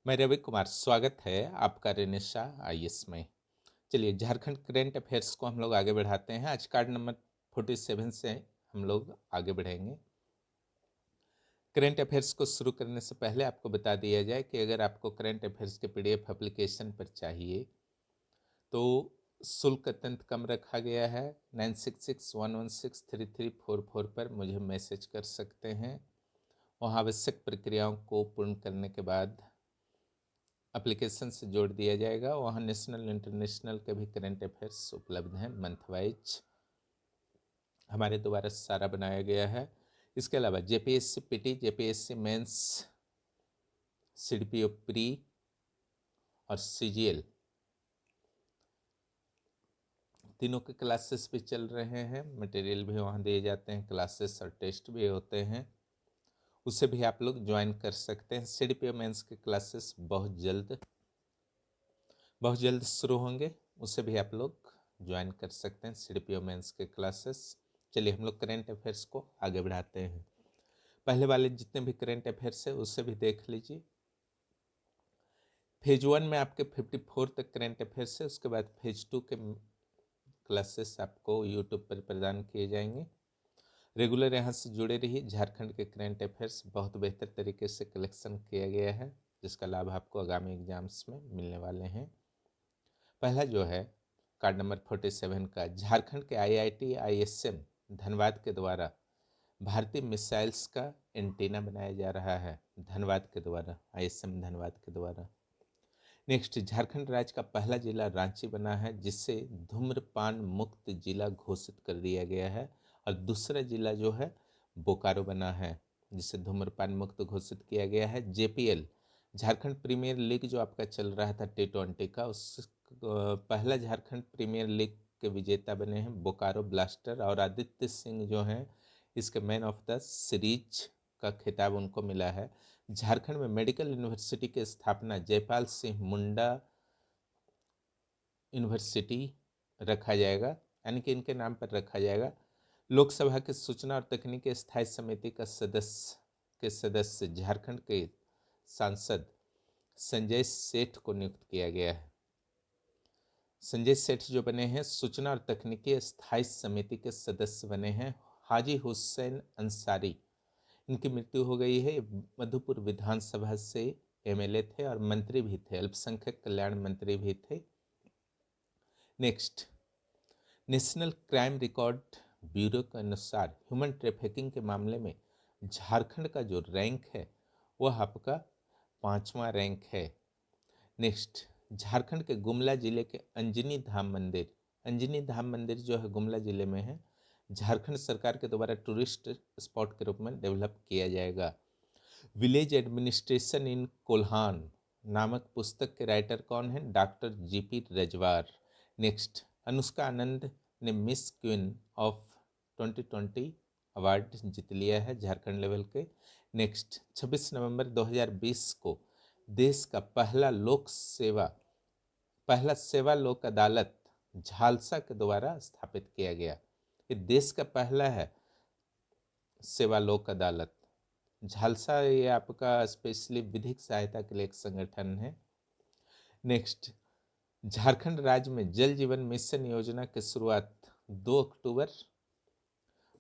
मैं रवि कुमार, स्वागत है आपका रेनेसा आईएएस में। चलिए, झारखंड करंट अफेयर्स को हम लोग आगे बढ़ाते हैं। आज कार्ड नंबर 47 से हम लोग आगे बढ़ेंगे। करंट अफेयर्स को शुरू करने से पहले आपको बता दिया जाए कि अगर आपको करंट अफेयर्स के पीडीएफ एप्लीकेशन पर चाहिए तो शुल्क अत्यंत कम रखा गया है। 9661163344 पर मुझे मैसेज कर सकते हैं। वहाँ आवश्यक प्रक्रियाओं को पूर्ण करने के बाद एप्लीकेशन से जोड़ दिया जाएगा। वहाँ नेशनल इंटरनेशनल के भी करंट अफेयर्स उपलब्ध हैं, मंथ वाइज हमारे द्वारा सारा बनाया गया है। इसके अलावा JPSC PT, JPSC mains, CDPO pre और सीजीएल तीनों के क्लासेस भी चल रहे हैं। मटेरियल भी वहाँ दिए जाते हैं, क्लासेस और टेस्ट भी होते हैं, उसे भी आप लोग ज्वाइन कर सकते हैं। सीडीपीओ मेंस के क्लासेस बहुत जल्द शुरू होंगे, उसे भी आप लोग ज्वाइन कर सकते हैं, सीडीपीओ मेंस के क्लासेस। चलिए हम लोग करंट अफेयर्स को आगे बढ़ाते हैं। पहले वाले जितने भी करंट अफेयर्स है उसे भी देख लीजिए। फेज 1 में आपके 54 तक करंट अफेयर्स है। उसके बाद फेज 2 के क्लासेस आपको यूट्यूब पर प्रदान किए जाएंगे। रेगुलर यहाँ से जुड़े रहिए। झारखंड के करंट अफेयर्स बहुत बेहतर तरीके से कलेक्शन किया गया है, जिसका लाभ आपको आगामी एग्जाम्स में मिलने वाले हैं। पहला जो है कार्ड नंबर 47 का, झारखंड के आईआईटी आईएसएम धनबाद के द्वारा भारतीय मिसाइल्स का एंटीना बनाया जा रहा है। धनबाद के द्वारा, आईएसएम धनबाद के द्वारा। नेक्स्ट, झारखंड राज्य का पहला जिला रांची बना है, जिसे धूम्रपान मुक्त जिला घोषित कर दिया गया है। और दूसरा जिला जो है बोकारो बना है, जिसे धूम्रपान मुक्त घोषित किया गया है। जेपीएल, झारखंड प्रीमियर लीग जो आपका चल रहा था T20 का, उस पहला झारखंड प्रीमियर लीग के विजेता बने हैं बोकारो ब्लास्टर। और आदित्य सिंह जो हैं, इसके मैन ऑफ द सीरीज का खिताब उनको मिला है। झारखंड में मेडिकल यूनिवर्सिटी की स्थापना जयपाल सिंह मुंडा यूनिवर्सिटी रखा जाएगा, यानी कि इनके नाम पर रखा जाएगा। लोकसभा के सूचना और तकनीकी स्थायी समिति का सदस्य झारखंड के सांसद संजय सेठ को नियुक्त किया गया है। संजय सेठ जो बने हैं सूचना और तकनीकी स्थायी समिति के सदस्य बने हैं। हाजी हुसैन अंसारी, इनकी मृत्यु हो गई है। मधुपुर विधानसभा से एमएलए थे और मंत्री भी थे, अल्पसंख्यक कल्याण मंत्री भी थे। Next, national crime record bureau के अनुसार ह्यूमन ट्रैफिकिंग के मामले में झारखंड का जो रैंक है वह आपका 5वां रैंक है। नेक्स्ट, झारखंड के गुमला जिले के अंजनी धाम मंदिर जो है गुमला जिले में है, झारखंड सरकार के द्वारा टूरिस्ट स्पॉट के रूप में डेवलप किया जाएगा। विलेज एडमिनिस्ट्रेशन इन कोल्हान नामक पुस्तक के राइटर कौन है? Doctor GP Rajwar. Next, Anushka Anand ने मिस क्वीन ऑफ 2020 अवार्ड जीत लिया है झारखंड लेवल के। नेक्स्ट, 26 नवंबर 2020 को देश का पहला सेवा लोक अदालत झालसा के द्वारा स्थापित किया गया। ये देश का पहला है सेवा लोक अदालत। झालसा ये आपका स्पेशली विधिक सहायता के लिए एक संगठन है। नेक्स्ट, झारखंड राज्य में जल जीवन मिशन योजना की शुरुआत 2 अक्टूबर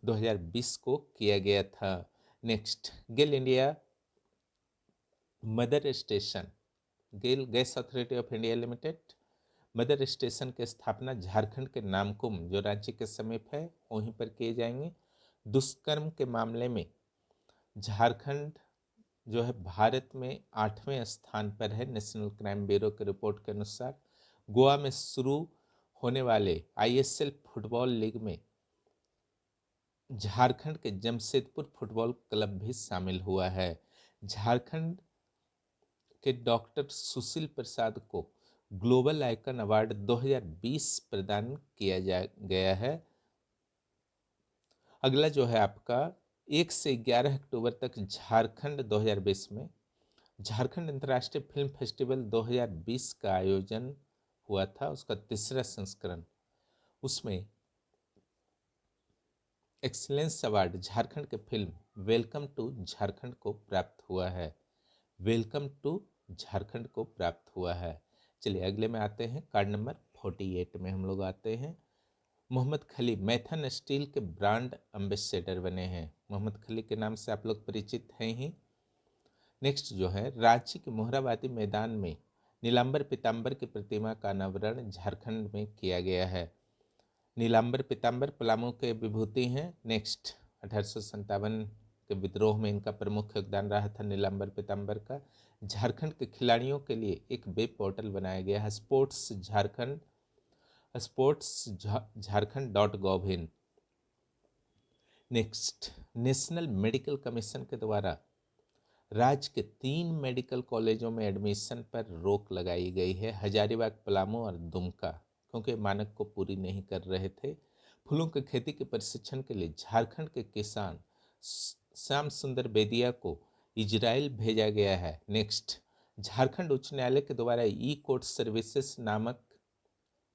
2020 को किया गया था। Next, GAIL gas authority of India limited mother station की स्थापना झारखंड के नामकुम जो रांची के समीप है वहीं पर किए जाएंगे। दुष्कर्म के मामले में झारखंड जो है भारत में 8वें स्थान पर है, नेशनल क्राइम ब्यूरो की रिपोर्ट के अनुसार। गोवा में शुरू होने वाले आईएसएल फुटबॉल लीग में झारखंड के जमशेदपुर फुटबॉल क्लब भी शामिल हुआ है। झारखंड के डॉक्टर सुशील प्रसाद को ग्लोबल आइकन अवार्ड 2020 प्रदान किया गया है। अगला जो है आपका 1 से 11 अक्टूबर तक झारखंड 2020 में झारखंड अंतर्राष्ट्रीय फिल्म फेस्टिवल 2020 का आयोजन हुआ था, उसका 3रा संस्करण। उसमें एक्सीलेंस अवार्ड झारखंड के फिल्म वेलकम टू झारखंड को प्राप्त हुआ है। वेलकम टू झारखंड को प्राप्त हुआ है। चलिए अगले में आते हैं, कार्ड नंबर 48 में हम लोग आते हैं। मोहम्मद खली मैथन स्टील के ब्रांड एम्बेसडर बने हैं। मोहम्मद खली के नाम से आप लोग परिचित हैं ही। नेक्स्ट जो है, रांची के मोहराबादी मैदान में नीलांबर पीताम्बर की प्रतिमा का अनावरण झारखंड में किया गया है। नीलांबर पीताम्बर पलामू के विभूति हैं। नेक्स्ट, 1857 के विद्रोह में इनका प्रमुख योगदान रहा था नीलांबर पीताम्बर का। झारखंड के खिलाड़ियों के लिए एक वेब पोर्टल बनाया गया है, sportszharkhand.gov.in। Next, national medical commission के द्वारा राज्य के 3 मेडिकल कॉलेजों में एडमिशन पर रोक लगाई गई है, हजारीबाग, पलामू और दुमका, क्योंकि मानक को पूरी नहीं कर रहे थे। फूलों की खेती के प्रशिक्षण के लिए झारखंड के किसान श्याम सुंदर बेदिया को इजराइल भेजा गया है। नेक्स्ट, झारखंड उच्च न्यायालय के द्वारा ई कोर्ट सर्विसेज नामक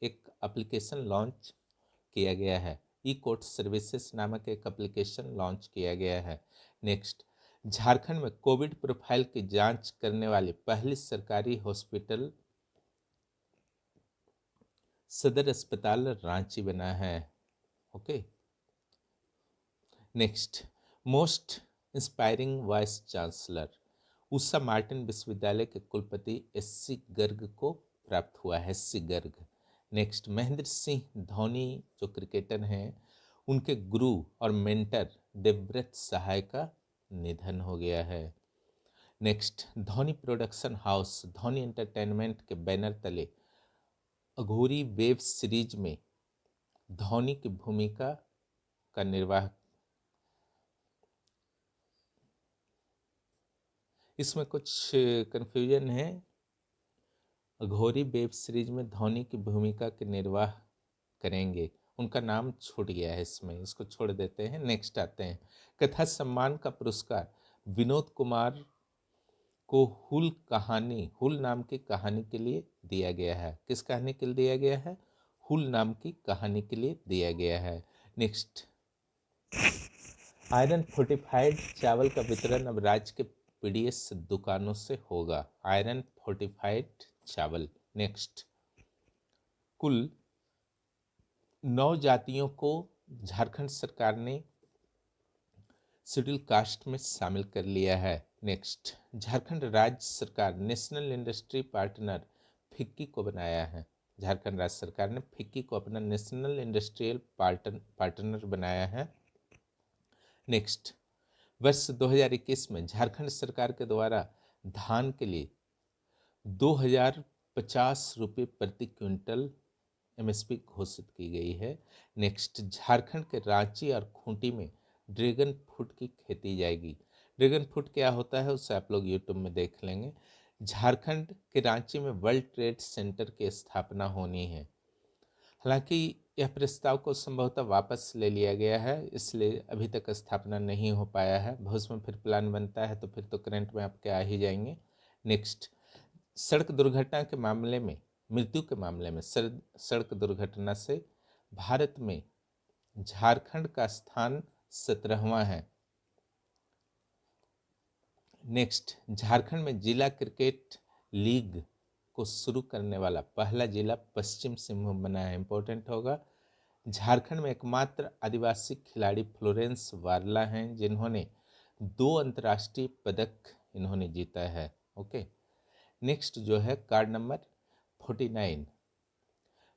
एक एप्लीकेशन लॉन्च किया गया है। ई कोर्ट सर्विसेज नामक एक एप्लीकेशन लॉन्च किया गया है। नेक्स्ट, झारखंड में कोविड प्रोफाइल की जांच करने वाली पहली सरकारी हॉस्पिटल सदर अस्पताल रांची बना है। Okay. Next, most inspiring vice chancellor Usha Martin विश्वविद्यालय के कुलपति एससी गर्ग को प्राप्त हुआ है, एससी गर्ग। नेक्स्ट, महेंद्र सिंह धोनी जो क्रिकेटर हैं, उनके गुरु और मेंटर देवव्रत सहाय का निधन हो गया है। Next, Dhoni production house Dhoni entertainment के बैनर तले अघोरी वेब सीरीज में धोनी की भूमिका का निर्वाह, इसमें कुछ कंफ्यूजन है। अघोरी वेब सीरीज में धोनी की भूमिका के निर्वाह करेंगे, उनका नाम छूट गया है इसमें, इसको छोड़ देते हैं। नेक्स्ट आते हैं, कथा सम्मान का पुरस्कार विनोद कुमार को हुल नाम की कहानी के लिए दिया गया है। किस कहानी के लिए दिया गया है? हुल नाम की कहानी के लिए दिया गया है। नेक्स्ट, आयरन फोर्टिफाइड चावल का वितरण अब राज्य के पीडीएस दुकानों से होगा। आयरन फोर्टिफाइड चावल। नेक्स्ट, कुल 9 जातियों को झारखंड सरकार ने शेड्यूल कास्ट में शामिल कर लिया है। नेक्स्ट, झारखंड राज्य सरकार नेशनल इंडस्ट्री पार्टनर फिक्की को बनाया है। झारखंड राज्य सरकार ने फिक्की को अपना नेशनल इंडस्ट्रियल पार्टनर बनाया है। नेक्स्ट, वर्ष 2021 में झारखंड सरकार के द्वारा धान के लिए 2050 रुपये प्रति क्विंटल एमएसपी घोषित की गई है। नेक्स्ट, झारखंड के रांची और खूंटी में ड्रैगन फ्रूट की खेती जाएगी। ड्रैगन फ्रूट क्या होता है उसे आप लोग यूट्यूब में देख लेंगे। झारखंड के रांची में वर्ल्ड ट्रेड सेंटर की स्थापना होनी है। हालांकि यह प्रस्ताव को संभवतः वापस ले लिया गया है, इसलिए अभी तक स्थापना नहीं हो पाया है। भविष्य में फिर प्लान बनता है तो फिर तो करंट में आपके आ ही जाएंगे। नेक्स्ट, सड़क दुर्घटना के मामले में, मृत्यु के मामले में सड़क दुर्घटना से भारत में झारखंड का स्थान 17वां है। नेक्स्ट, झारखंड में जिला क्रिकेट लीग को शुरू करने वाला पहला जिला पश्चिम सिंहभूम बना है। इंपॉर्टेंट होगा। झारखंड में एकमात्र आदिवासी खिलाड़ी फ्लोरेंस वारला हैं जिन्होंने 2 अंतर्राष्ट्रीय पदक इन्होंने जीता है। ओके। नेक्स्ट जो है कार्ड नंबर 49,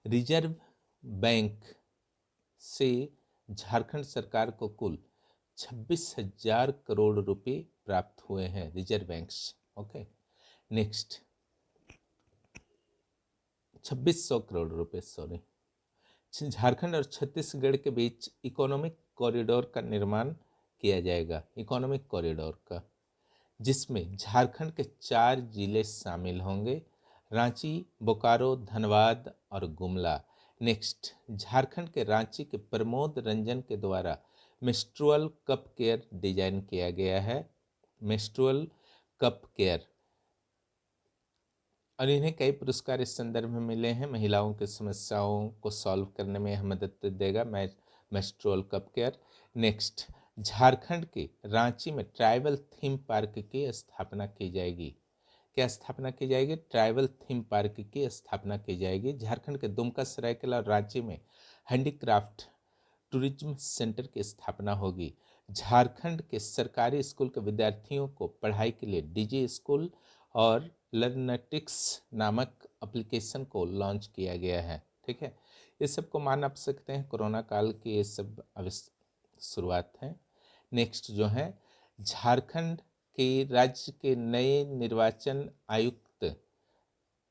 रिजर्व बैंक से झारखंड सरकार को कुल 26,000 करोड़ रुपए प्राप्त हुए हैं, रिजर्व बैंक से। ओके। नेक्स्ट, 2600 करोड़ रुपए, सॉरी। झारखंड और छत्तीसगढ़ के बीच इकोनॉमिक कॉरिडोर का निर्माण किया जाएगा, इकोनॉमिक कॉरिडोर का, जिसमें झारखंड के 4 जिले शामिल होंगे, रांची, बोकारो, धनबाद और गुमला। नेक्स्ट, झारखंड के रांची के प्रमोद रंजन के द्वारा मेस्ट्रुअल कप केयर डिजाइन किया गया है, मेस्ट्रुअल कप केयर, और इन्हें कई पुरस्कार इस संदर्भ में मिले हैं। महिलाओं की समस्याओं को सॉल्व करने में यह मदद देगा menstrual cup care. Next, Jharkhand के रांची में ट्राइबल थीम पार्क की स्थापना की जाएगी। क्या स्थापना की जाएगी? ट्राइबल थीम पार्क की स्थापना की जाएगी। झारखंड के दुमका, सरायकेला और रांची में हैंडीक्राफ्ट टूरिज्म सेंटर की स्थापना होगी। झारखंड के सरकारी स्कूल के विद्यार्थियों को पढ़ाई के लिए डिजी स्कूल और लर्नेटिक्स नामक एप्लीकेशन को लॉन्च किया गया है। ठीक है, ये सब को मान आप सकते हैं कोरोना काल की ये सब शुरुआत है। नेक्स्ट जो है, झारखंड के राज्य के नए निर्वाचन आयुक्त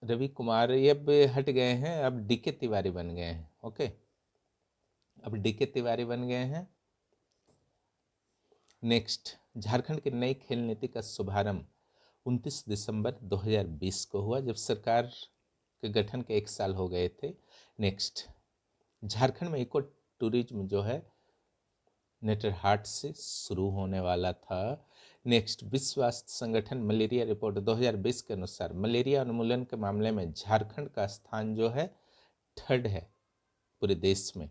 रवि कुमार ये अब हट गए हैं, अब डीके तिवारी बन गए हैं। ओके, अब डीके तिवारी बन गए हैं। नेक्स्ट, झारखंड की नई खेल नीति का शुभारंभ 29 दिसंबर 2020 को हुआ, जब सरकार के गठन के 1 साल हो गए थे। नेक्स्ट, झारखंड में इको टूरिज्म जो है नेटरहाट से शुरू होने वाला था। नेक्स्ट, विश्व स्वास्थ्य संगठन मलेरिया रिपोर्ट 2020 के अनुसार मलेरिया उन्मूलन के मामले में झारखंड का स्थान जो है 3rd है पूरे देश में।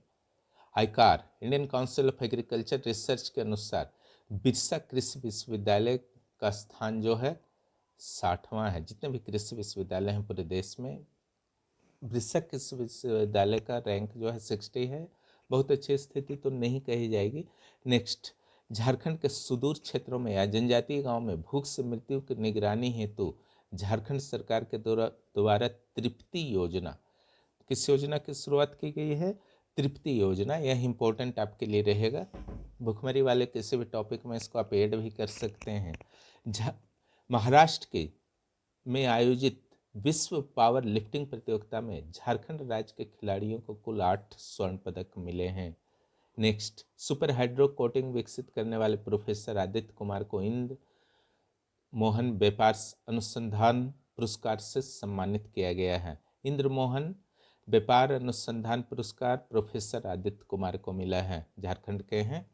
आईकार Indian council of agriculture research के अनुसार बिरसा कृषि विश्वविद्यालय का स्थान जो है 60वां है। जितने भी कृषि विश्वविद्यालय हैं पूरे देश में, बिरसा कृषि विश्वविद्यालय का रैंक जो है 60 है। बहुत अच्छी स्थिति तो नहीं कही जाएगी। नेक्स्ट, झारखंड के सुदूर क्षेत्रों में या जनजातीय गांव में भूख से मृत्यु की निगरानी हेतु झारखंड सरकार के द्वारा तृप्ति योजना, किस योजना की शुरुआत की गई है? तृप्ति योजना। यह इंपॉर्टेंट आपके लिए रहेगा, भुखमरी वाले किसी भी टॉपिक में इसको आप ऐड भी कर सकते हैं। महाराष्ट्र के में आयोजित विश्व पावर लिफ्टिंग प्रतियोगिता में झारखंड राज्य के खिलाड़ियों को कुल 8 स्वर्ण पदक मिले हैं। नेक्स्ट, सुपर हाइड्रो कोटिंग विकसित करने वाले प्रोफेसर आदित्य कुमार को इंद्र मोहन व्यापार अनुसंधान पुरस्कार से सम्मानित किया गया है। इंद्र मोहन व्यापार अनुसंधान पुरस्कार प्रोफेसर आदित्य कुमार को मिला है, झारखंड के हैं।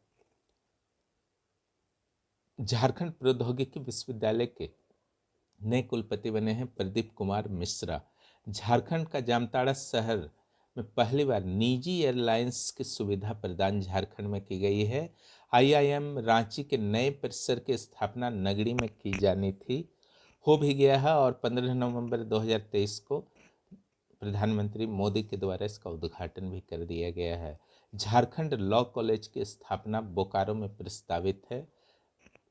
झारखंड प्रौद्योगिकी विश्वविद्यालय के नए कुलपति बने हैं प्रदीप कुमार मिश्रा। झारखंड का जामताड़ा शहर में पहली बार निजी एयरलाइंस की सुविधा प्रदान झारखंड में की गई है। आईआईएम रांची के नए परिसर की स्थापना नगरी में की जानी थी, हो भी गया है, और 15 नवंबर 2023 को प्रधानमंत्री मोदी के द्वारा इसका उद्घाटन भी कर दिया गया है। झारखंड लॉ कॉलेज की स्थापना बोकारो में प्रस्तावित है।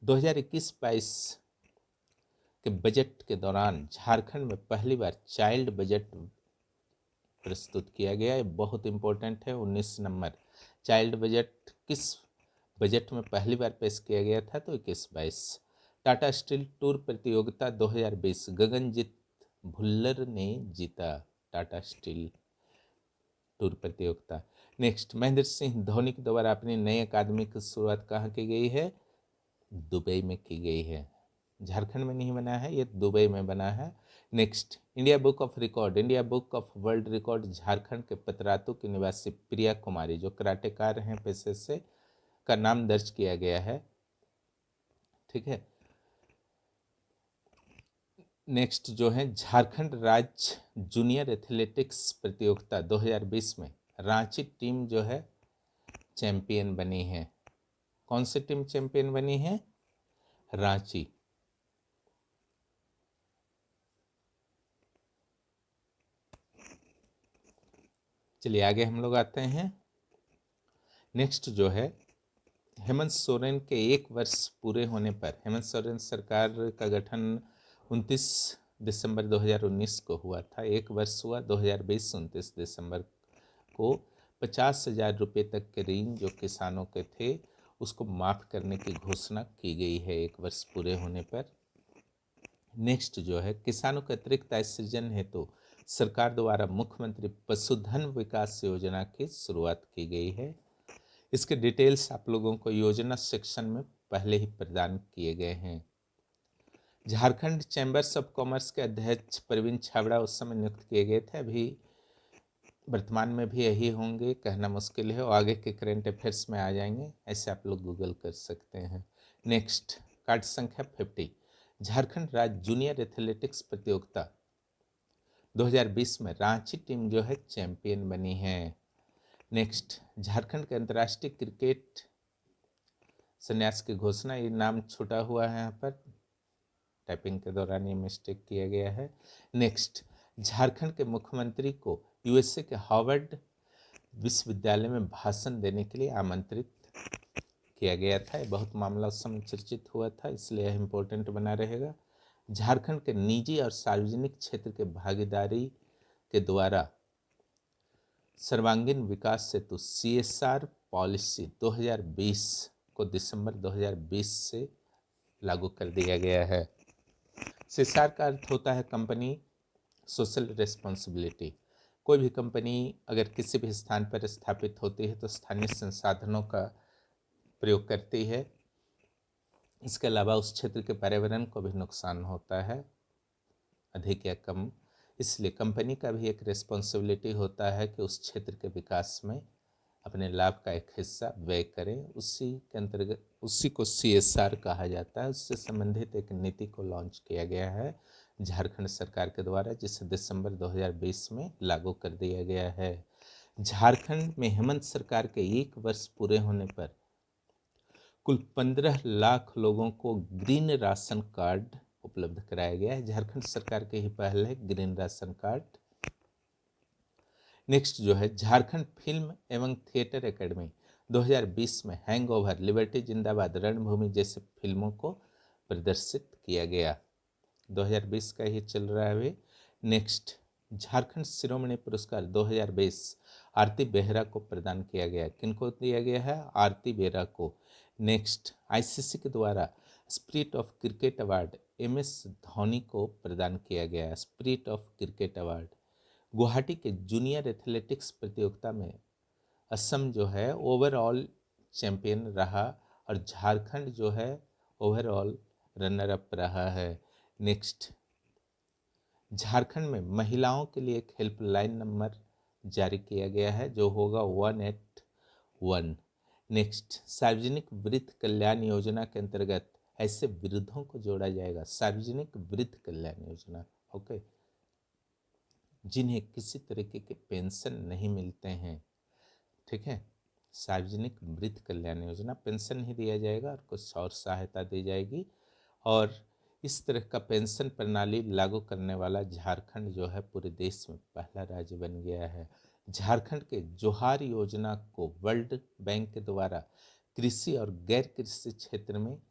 2021-22 के बजट के दौरान झारखंड में पहली बार चाइल्ड बजट प्रस्तुत किया गया है। बहुत इंपॉर्टेंट है। 19 नंबर, चाइल्ड बजट किस बजट में पहली बार पेश किया गया था? तो 21-22। टाटा स्टील टूर प्रतियोगिता 2020 गगनजीत भुल्लर ने जीता टाटा स्टील टूर प्रतियोगिता। नेक्स्ट, महेंद्र सिंह धोनी के द्वारा अपनी नई अकादमी की शुरुआत कहाँ की गई है? दुबई में की गई है। झारखंड में नहीं बना है, ये दुबई में बना है। Next, India book of record, India book of world record Jharkhand के पतरातू की निवासी प्रिया कुमारी, जो कराटेकार हैं पेशे से, का नाम दर्ज किया गया है। ठीक है। नेक्स्ट जो है, झारखंड राज्य जूनियर एथलेटिक्स प्रतियोगिता 2020 में रांची टीम जो है चैंपियन बनी है। कौन सी टीम चैंपियन बनी है? रांची। चलिए आगे हम लोग आते हैं। नेक्स्ट जो है, हेमंत सोरेन के 1 वर्ष पूरे होने पर, हेमंत सोरेन सरकार का गठन 29 दिसंबर 2019 को हुआ था। 1 वर्ष हुआ 2020 29 दिसंबर को। 50,000 रुपये तक के ऋण जो किसानों के थे उसको माफ़ करने की घोषणा की गई है 1 वर्ष पूरे होने पर। नेक्स्ट जो है, किसानों के अतिरिक्त आय सृजन हेतु सरकार द्वारा मुख्यमंत्री पशुधन विकास योजना की शुरुआत की गई है। इसके डिटेल्स आप लोगों को योजना सेक्शन में पहले ही प्रदान किए गए हैं। झारखंड चैम्बर्स ऑफ कॉमर्स के अध्यक्ष प्रवीण छाबड़ा उस समय नियुक्त किए गए थे, अभी वर्तमान में भी यही होंगे, कहना मुश्किल है, और आगे के करेंट अफेयर्स में आ जाएंगे, ऐसे आप लोग गूगल कर सकते हैं। नेक्स्ट, कार्ड संख्या 50, झारखंड राज्य जूनियर एथलेटिक्स प्रतियोगिता 2020 में रांची टीम जो है चैंपियन बनी है। नेक्स्ट, झारखंड के अंतर्राष्ट्रीय क्रिकेट संन्यास की घोषणा, ये नाम छूटा हुआ है यहाँ पर, टाइपिंग के दौरान ये मिस्टेक किया गया है। नेक्स्ट, झारखंड के मुख्यमंत्री को यूएसए के हार्वर्ड विश्वविद्यालय में भाषण देने के लिए आमंत्रित किया गया था। ये बहुत मामला उस समय चर्चित हुआ था, इसलिए यह इम्पोर्टेंट बना रहेगा। झारखंड के निजी और सार्वजनिक क्षेत्र के भागीदारी के द्वारा सर्वांगीण विकास सेतु CSR पॉलिसी 2020 को दिसंबर 2020 से लागू कर दिया गया है। CSR का अर्थ होता है कंपनी सोशल रिस्पॉन्सिबिलिटी। कोई भी कंपनी अगर किसी भी स्थान पर स्थापित होती है तो स्थानीय संसाधनों का प्रयोग करती है। इसके अलावा उस क्षेत्र के पर्यावरण को भी नुकसान होता है, अधिक या कम। इसलिए कंपनी का भी एक रिस्पॉन्सिबिलिटी होता है कि उस क्षेत्र के विकास में अपने लाभ का एक हिस्सा व्यय करें। उसी के अंतर्गत उसी को CSR कहा जाता है। उससे संबंधित एक नीति को लॉन्च किया गया है झारखंड सरकार के द्वारा, जिसे दिसंबर 2020 में लागू कर दिया गया है। झारखंड में हेमंत सरकार के 1 वर्ष पूरे होने पर कुल 15 लाख लोगों को ग्रीन राशन कार्ड उपलब्ध कराया गया है। झारखंड सरकार के ही पहल है ग्रीन राशन कार्ड। नेक्स्ट जो है, झारखंड फिल्म एवं थिएटर एकेडमी 2020 में हैंगओवर, लिबर्टी जिंदाबाद, रणभूमि जैसे फिल्मों को प्रदर्शित किया गया। 2020 का ही चल रहा है अभी। नेक्स्ट, झारखंड शिरोमणि पुरस्कार 2020 आरती बेहरा को प्रदान किया गया। किनको दिया गया है? आरती बेहरा को। नेक्स्ट, ICC के द्वारा spirit of cricket award MS Dhoni को प्रदान किया गया। Spirit of cricket award. Guwahati के जूनियर एथलेटिक्स प्रतियोगिता में असम जो है ओवरऑल चैंपियन रहा और झारखंड जो है ओवरऑल रनर अप रहा है। नेक्स्ट, झारखंड में महिलाओं के लिए एक हेल्पलाइन नंबर जारी किया गया है जो होगा 181। नेक्स्ट, सार्वजनिक वृद्ध कल्याण योजना के अंतर्गत ऐसे वृद्धों को जोड़ा जाएगा। सार्वजनिक वृद्ध कल्याण योजना, ओके, जिन्हें किसी तरीके के पेंशन नहीं मिलते हैं, ठीक है। सार्वजनिक वृद्ध कल्याण योजना, पेंशन ही दिया जाएगा और कुछ और सहायता दी जाएगी। और इस तरह का पेंशन प्रणाली लागू करने वाला झारखंड जो है पूरे देश में पहला राज्य बन गया है। झारखंड के जोहार योजना को वर्ल्ड बैंक के द्वारा कृषि और गैर कृषि क्षेत्र में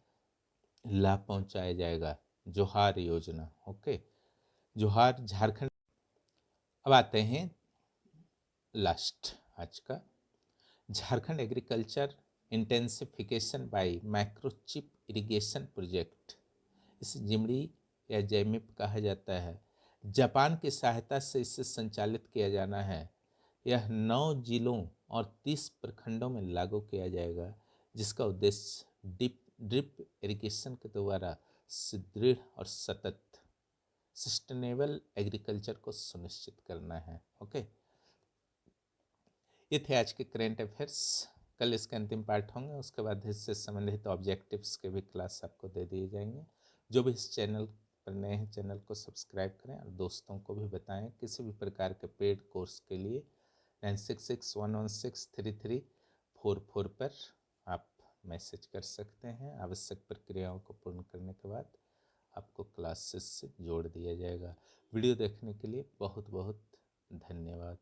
लाभ पहुंचाया जाएगा। जोहार योजना, ओके, जोहार झारखंड। अब आते हैं लास्ट आज का, Jharkhand agriculture intensification by microchip irrigation project. इसे जिमड़ी या जैमिप कहा जाता है। जापान की सहायता से इसे संचालित किया जाना है। यह 9 जिलों और 30 प्रखंडों में लागू किया जाएगा, जिसका उद्देश्य ड्रिप इरिगेशन के द्वारा सुदृढ़ और सतत सस्टेनेबल एग्रीकल्चर को सुनिश्चित करना है। ओके, ये थे आज के करेंट अफेयर्स। कल इसके अंतिम पार्ट होंगे, उसके बाद इससे संबंधित ऑब्जेक्टिव्स के भी क्लास आपको दे दिए जाएंगे। जो भी इस चैनल पर नए हैं, चैनल को सब्सक्राइब करें और दोस्तों को भी बताएं। किसी भी प्रकार के पेड कोर्स के लिए 9661163344 पर आप मैसेज कर सकते हैं। आवश्यक प्रक्रियाओं को पूर्ण करने के बाद आपको क्लासेस से जोड़ दिया जाएगा। वीडियो देखने के लिए बहुत बहुत धन्यवाद।